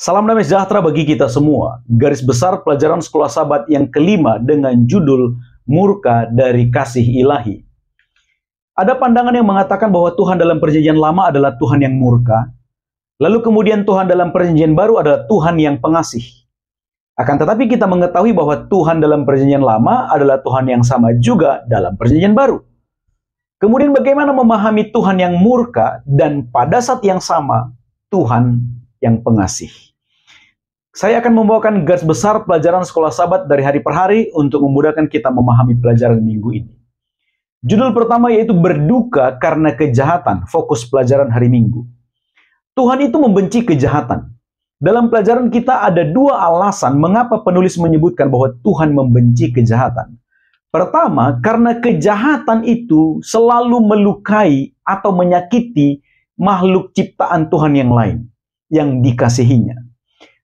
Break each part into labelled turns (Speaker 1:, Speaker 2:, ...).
Speaker 1: Salam damai sejahtera bagi kita semua. Garis besar pelajaran sekolah Sabat yang kelima dengan judul Murka dari Kasih Ilahi. Ada pandangan yang mengatakan bahwa Tuhan dalam perjanjian lama adalah Tuhan yang murka. Lalu kemudian Tuhan dalam perjanjian baru adalah Tuhan yang pengasih. Akan tetapi kita mengetahui bahwa Tuhan dalam perjanjian lama adalah Tuhan yang sama juga dalam perjanjian baru. Kemudian bagaimana memahami Tuhan yang murka dan pada saat yang sama Tuhan yang pengasih. Saya akan membawakan garis besar pelajaran sekolah Sabat dari hari per hari untuk memudahkan kita memahami pelajaran minggu ini. Judul pertama yaitu berduka karena kejahatan, fokus pelajaran hari Minggu. Tuhan itu membenci kejahatan. Dalam pelajaran kita ada dua alasan mengapa penulis menyebutkan bahwa Tuhan membenci kejahatan. Pertama, karena kejahatan itu selalu melukai atau menyakiti makhluk ciptaan Tuhan yang lain, yang dikasihinya.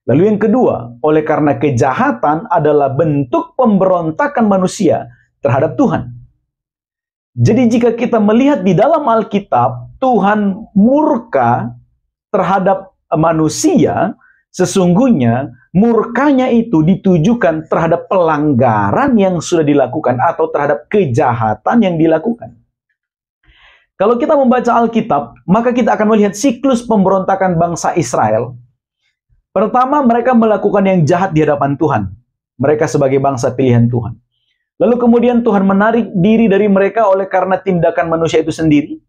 Speaker 1: Lalu yang kedua, oleh karena kejahatan adalah bentuk pemberontakan manusia terhadap Tuhan. Jadi jika kita melihat di dalam Alkitab, Tuhan murka terhadap manusia, sesungguhnya murkanya itu ditujukan terhadap pelanggaran yang sudah dilakukan atau terhadap kejahatan yang dilakukan. Kalau kita membaca Alkitab, maka kita akan melihat siklus pemberontakan bangsa Israel. Pertama, mereka melakukan yang jahat di hadapan Tuhan. Mereka sebagai bangsa pilihan Tuhan. Lalu kemudian Tuhan menarik diri dari mereka oleh karena tindakan manusia itu sendiri.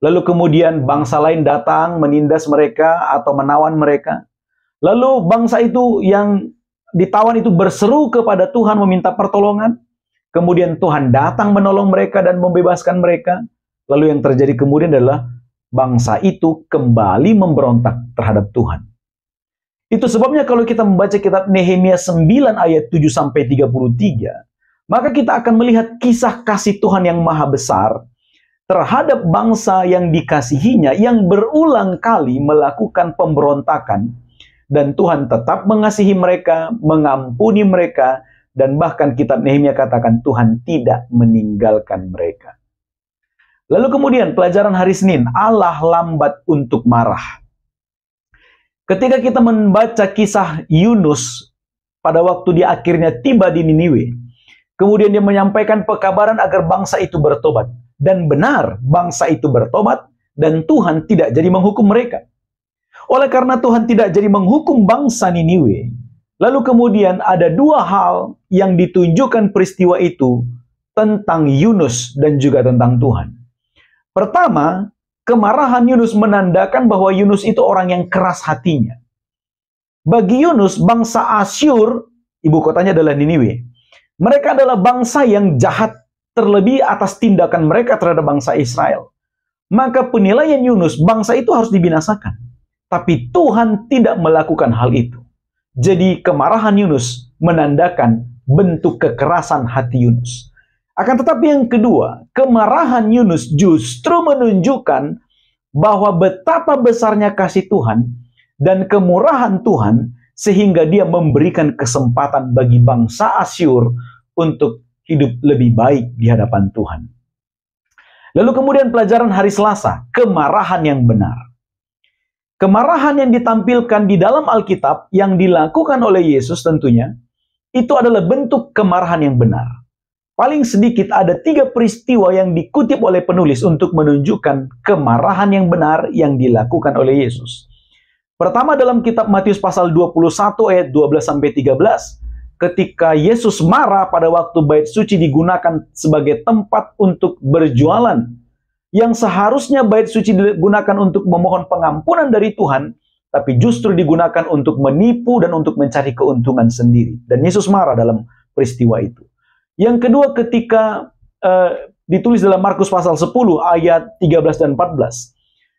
Speaker 1: Lalu kemudian bangsa lain datang menindas mereka atau menawan mereka. Lalu bangsa itu yang ditawan itu berseru kepada Tuhan meminta pertolongan. Kemudian Tuhan datang menolong mereka dan membebaskan mereka. Lalu yang terjadi kemudian adalah bangsa itu kembali memberontak terhadap Tuhan. Itu sebabnya kalau kita membaca kitab Nehemia 9 ayat 7-33, maka kita akan melihat kisah kasih Tuhan yang maha besar terhadap bangsa yang dikasihinya yang berulang kali melakukan pemberontakan. Dan Tuhan tetap mengasihi mereka, mengampuni mereka, dan bahkan kitab Nehemia katakan Tuhan tidak meninggalkan mereka. Lalu kemudian pelajaran hari Senin, Allah lambat untuk marah. Ketika kita membaca kisah Yunus pada waktu dia akhirnya tiba di Niniwe, kemudian dia menyampaikan pekabaran agar bangsa itu bertobat. Dan benar, bangsa itu bertobat dan Tuhan tidak jadi menghukum mereka. Oleh karena Tuhan tidak jadi menghukum bangsa Niniwe, lalu kemudian ada dua hal yang ditunjukkan peristiwa itu tentang Yunus dan juga tentang Tuhan. Pertama, kemarahan Yunus menandakan bahwa Yunus itu orang yang keras hatinya. Bagi Yunus, bangsa Asyur, ibu kotanya adalah Niniwe, mereka adalah bangsa yang jahat terlebih atas tindakan mereka terhadap bangsa Israel. Maka penilaian Yunus, bangsa itu harus dibinasakan. Tapi Tuhan tidak melakukan hal itu. Jadi kemarahan Yunus menandakan bentuk kekerasan hati Yunus. Akan tetapi yang kedua, kemarahan Yunus justru menunjukkan bahwa betapa besarnya kasih Tuhan dan kemurahan Tuhan sehingga dia memberikan kesempatan bagi bangsa Asyur untuk hidup lebih baik di hadapan Tuhan. Lalu kemudian pelajaran hari Selasa, kemarahan yang benar. Kemarahan yang ditampilkan di dalam Alkitab yang dilakukan oleh Yesus tentunya, itu adalah bentuk kemarahan yang benar. Paling sedikit ada 3 peristiwa yang dikutip oleh penulis untuk menunjukkan kemarahan yang benar yang dilakukan oleh Yesus. Pertama dalam kitab Matius pasal 21 ayat 12-13, ketika Yesus marah pada waktu bait suci digunakan sebagai tempat untuk berjualan, yang seharusnya bait suci digunakan untuk memohon pengampunan dari Tuhan, tapi justru digunakan untuk menipu dan untuk mencari keuntungan sendiri. Dan Yesus marah dalam peristiwa itu. Yang kedua ketika ditulis dalam Markus pasal 10 ayat 13 dan 14.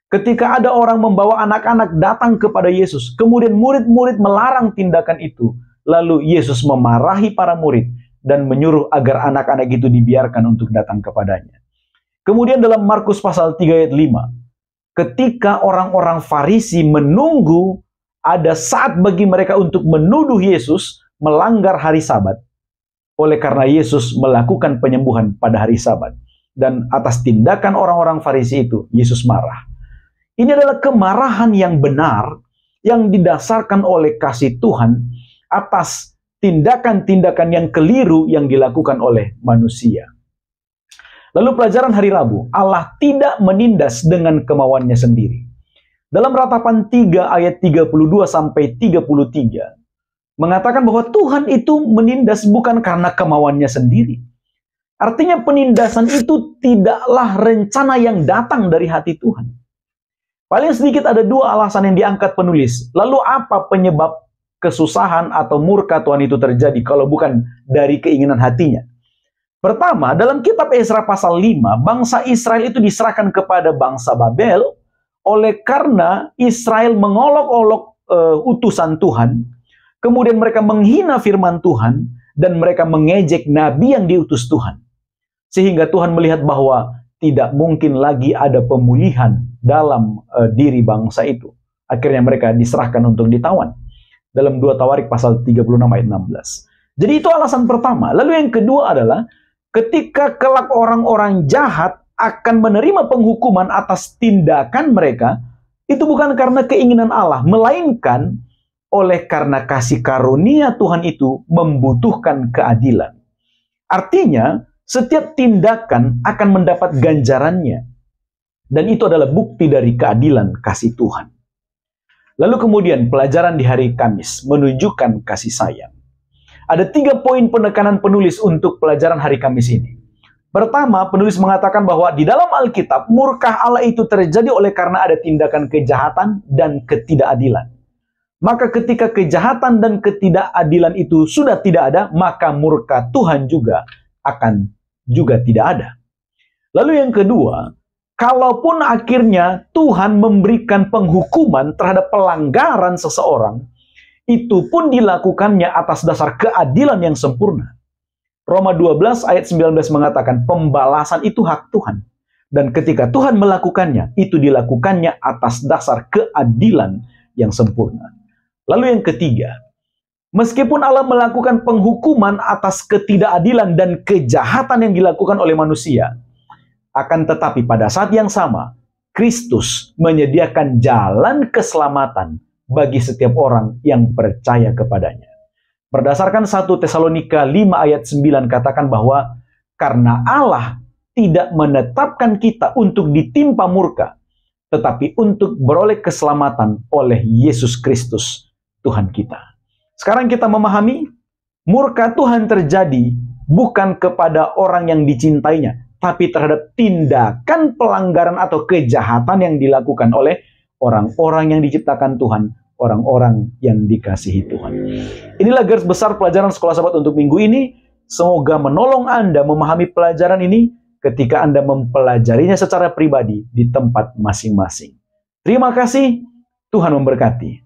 Speaker 1: Ketika ada orang membawa anak-anak datang kepada Yesus, kemudian murid-murid melarang tindakan itu. Lalu Yesus memarahi para murid dan menyuruh agar anak-anak itu dibiarkan untuk datang kepadanya. Kemudian dalam Markus pasal 3 ayat 5, ketika orang-orang Farisi menunggu ada saat bagi mereka untuk menuduh Yesus melanggar hari Sabat, oleh karena Yesus melakukan penyembuhan pada hari Sabat. Dan atas tindakan orang-orang Farisi itu, Yesus marah. Ini adalah kemarahan yang benar yang didasarkan oleh kasih Tuhan atas tindakan-tindakan yang keliru yang dilakukan oleh manusia. Lalu pelajaran hari Rabu, Allah tidak menindas dengan kemauannya sendiri. Dalam Ratapan 3 ayat 32 sampai 33, mengatakan bahwa Tuhan itu menindas bukan karena kemauannya sendiri. Artinya penindasan itu tidaklah rencana yang datang dari hati Tuhan. Paling sedikit ada dua alasan yang diangkat penulis. Lalu apa penyebab kesusahan atau murka Tuhan itu terjadi kalau bukan dari keinginan hatinya? Pertama, dalam kitab Ezra pasal 5, bangsa Israel itu diserahkan kepada bangsa Babel oleh karena Israel mengolok-olok utusan Tuhan, kemudian mereka menghina firman Tuhan, dan mereka mengejek nabi yang diutus Tuhan. Sehingga Tuhan melihat bahwa tidak mungkin lagi ada pemulihan dalam diri bangsa itu. Akhirnya mereka diserahkan untuk ditawan. Dalam 2 Tawarik pasal 36 ayat 16. Jadi itu alasan pertama. Lalu yang kedua adalah ketika kelak orang-orang jahat akan menerima penghukuman atas tindakan mereka, itu bukan karena keinginan Allah, melainkan oleh karena kasih karunia Tuhan itu membutuhkan keadilan. Artinya, setiap tindakan akan mendapat ganjarannya. Dan itu adalah bukti dari keadilan kasih Tuhan. Lalu kemudian pelajaran di hari Kamis menunjukkan kasih sayang. Ada 3 poin penekanan penulis untuk pelajaran hari Kamis ini. Pertama, penulis mengatakan bahwa di dalam Alkitab, murka Allah itu terjadi oleh karena ada tindakan kejahatan dan ketidakadilan. Maka ketika kejahatan dan ketidakadilan itu sudah tidak ada, maka murka Tuhan juga akan juga tidak ada. Lalu yang kedua, kalaupun akhirnya Tuhan memberikan penghukuman terhadap pelanggaran seseorang, itu pun dilakukannya atas dasar keadilan yang sempurna. Roma 12 ayat 19 mengatakan pembalasan itu hak Tuhan. Dan ketika Tuhan melakukannya, itu dilakukannya atas dasar keadilan yang sempurna. Lalu yang ketiga, meskipun Allah melakukan penghukuman atas ketidakadilan dan kejahatan yang dilakukan oleh manusia, akan tetapi pada saat yang sama, Kristus menyediakan jalan keselamatan bagi setiap orang yang percaya kepadanya. Berdasarkan 1 Tesalonika 5 ayat 9 katakan bahwa karena Allah tidak menetapkan kita untuk ditimpa murka, tetapi untuk beroleh keselamatan oleh Yesus Kristus, Tuhan kita. Sekarang kita memahami, murka Tuhan terjadi bukan kepada orang yang dicintainya, tapi terhadap tindakan pelanggaran atau kejahatan yang dilakukan oleh orang-orang yang diciptakan Tuhan, orang-orang yang dikasihi Tuhan. Inilah garis besar pelajaran Sekolah Sabat untuk minggu ini. Semoga menolong Anda memahami pelajaran ini ketika Anda mempelajarinya secara pribadi di tempat masing-masing. Terima kasih, Tuhan memberkati.